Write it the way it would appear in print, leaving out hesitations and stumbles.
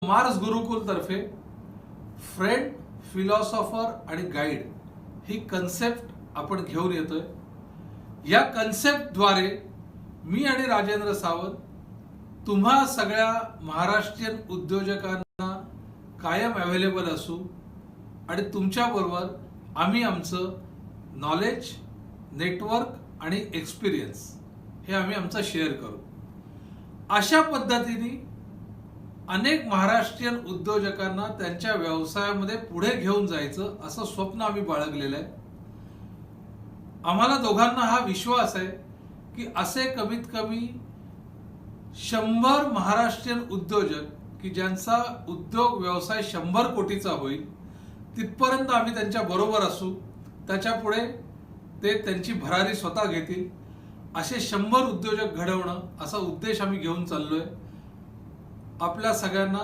Mars गुरुकुल तर्फे friend, philosopher आणि guide ही concept आपण घेऊन येतोय. या कन्सेप्टद्वारे मी आणि राजेंद्र सावंत तुम्हा सगळ्या महाराष्ट्रीयन उद्योजकांना कायम अवेलेबल असू आणि तुमच्याबरोबर आम्ही आमचं नॉलेज, नेटवर्क आणि एक्सपिरियन्स हे आम्ही आमचं शेअर करू. अशा पद्धतीने अनेक महाराष्ट्रीयन उद्योजकांना त्यांच्या व्यवसायामध्ये पुढे घेऊन जायचं असं स्वप्न आम्ही बाळगलेलं आहे. आम्हाला दोघांना हा विश्वास आहे की असे कमीत कमी 100 महाराष्ट्रीयन उद्योजक की ज्यांचा उद्योग व्यवसाय 100 कोटीचा होईल तिथपर्यंत आम्ही त्यांच्या बरोबर असू. त्याच्या पुढे ते त्यांची भरारी स्वतः घेतील. असे 100 उद्योजक घडवणं असा उद्देश आम्ही घेऊन चाललोय. आपल्या सगळ्यांना